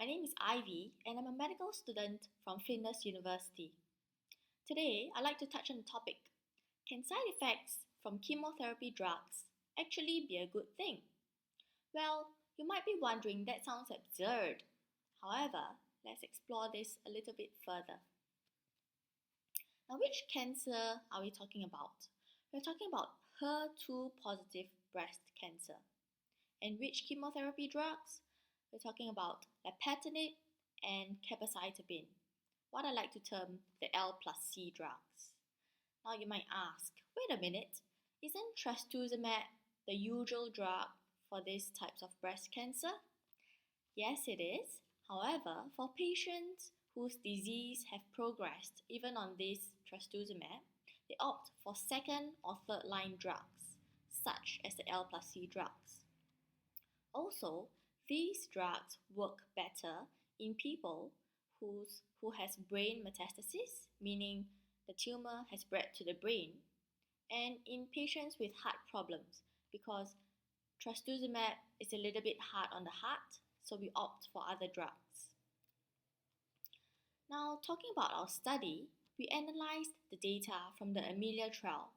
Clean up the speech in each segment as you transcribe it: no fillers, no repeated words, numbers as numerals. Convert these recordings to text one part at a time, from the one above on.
My name is Ivy and I'm a medical student from Flinders University. Today, I'd like to touch on the topic: can side effects from chemotherapy drugs actually be a good thing? Well, you might be wondering that sounds absurd. However, let's explore this a little bit further. Now, which cancer are we talking about? We're talking about HER2 positive breast cancer. And which chemotherapy drugs? We're talking about lapatinib and capecitabine, what I like to term the L plus C drugs. Now you might ask, wait a minute, isn't trastuzumab the usual drug for these types of breast cancer? Yes, it is. However, for patients whose disease have progressed even on this trastuzumab, they opt for second or third line drugs, such as the L plus C drugs. Also, these drugs work better in people who has brain metastasis, meaning the tumor has spread to the brain, and in patients with heart problems, because trastuzumab is a little bit hard on the heart, so we opt for other drugs. Now, talking about our study, we analyzed the data from the Amelia trial,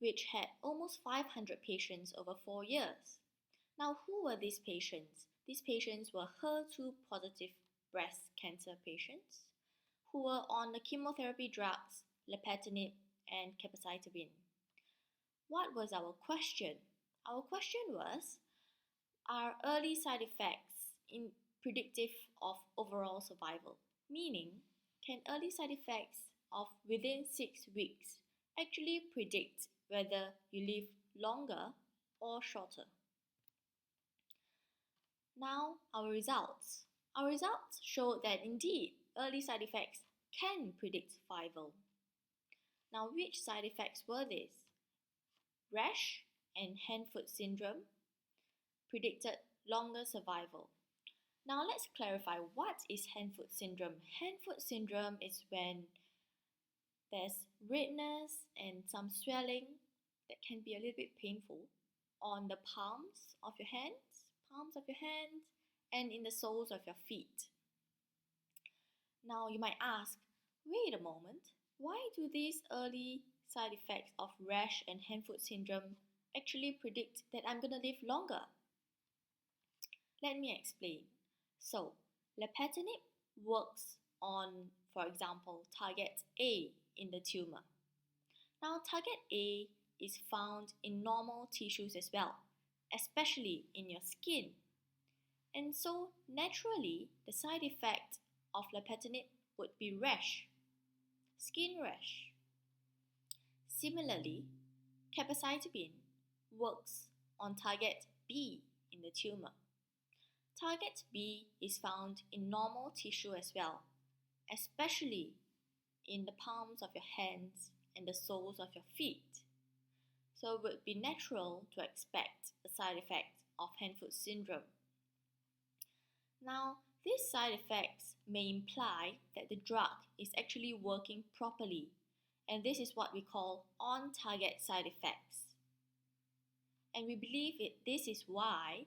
which had almost 500 patients over 4 years. Now, who were these patients? These patients were HER2 positive breast cancer patients who were on the chemotherapy drugs lapatinib and capecitabine. What was our question? Our question was, are early side effects predictive of overall survival? Meaning, can early side effects of within 6 weeks actually predict whether you live longer or shorter? Now, our results. Our results showed that indeed early side effects can predict survival. Now, which side effects were these? Rash and hand-foot syndrome predicted longer survival. Now, let's clarify what is hand-foot syndrome. Hand-foot syndrome is when there's redness and some swelling that can be a little bit painful on the palms of your hands, and in the soles of your feet. Now you might ask, wait a moment, why do these early side effects of rash and hand-foot syndrome actually predict that I'm going to live longer? Let me explain. So, lapatinib works on, for example, target A in the tumor. Now, target A is found in normal tissues as well, especially in your skin. And so, naturally, the side effect of lapatinib would be rash, skin rash. Similarly, capecitabine works on target B in the tumor. Target B is found in normal tissue as well, especially in the palms of your hands and the soles of your feet. So it would be natural to expect a side effect of hand-foot syndrome. Now, these side effects may imply that the drug is actually working properly, and this is what we call on-target side effects. And we believe this is why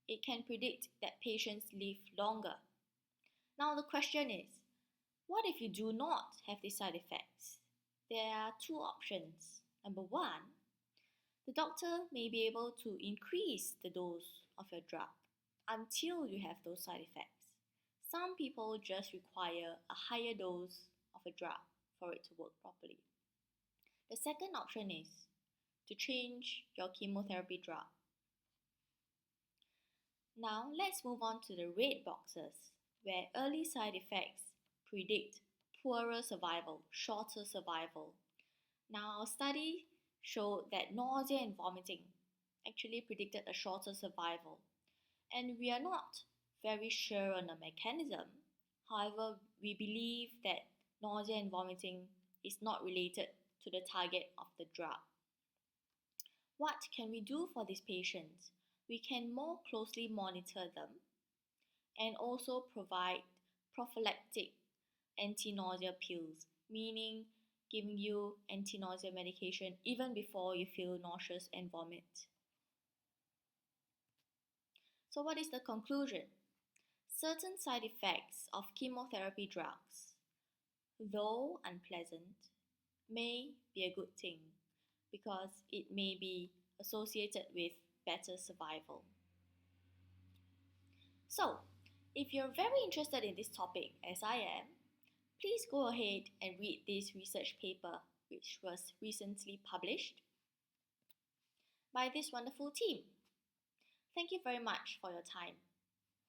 it can predict that patients live longer. Now the question is, what if you do not have these side effects? There are two options. Number one, the doctor may be able to increase the dose of your drug until you have those side effects. Some people just require a higher dose of a drug for it to work properly. The second option is to change your chemotherapy drug. Now let's move on to the red boxes, where early side effects predict poorer survival, shorter survival. Now our study showed that nausea and vomiting actually predicted a shorter survival. And we are not very sure on the mechanism. However, we believe that nausea and vomiting is not related to the target of the drug. What can we do for these patients? We can more closely monitor them and also provide prophylactic anti-nausea pills, meaning giving you anti-nausea medication even before you feel nauseous and vomit. So what is the conclusion? Certain side effects of chemotherapy drugs, though unpleasant, may be a good thing because it may be associated with better survival. So, if you're very interested in this topic, as I am, please go ahead and read this research paper, which was recently published by this wonderful team. Thank you very much for your time.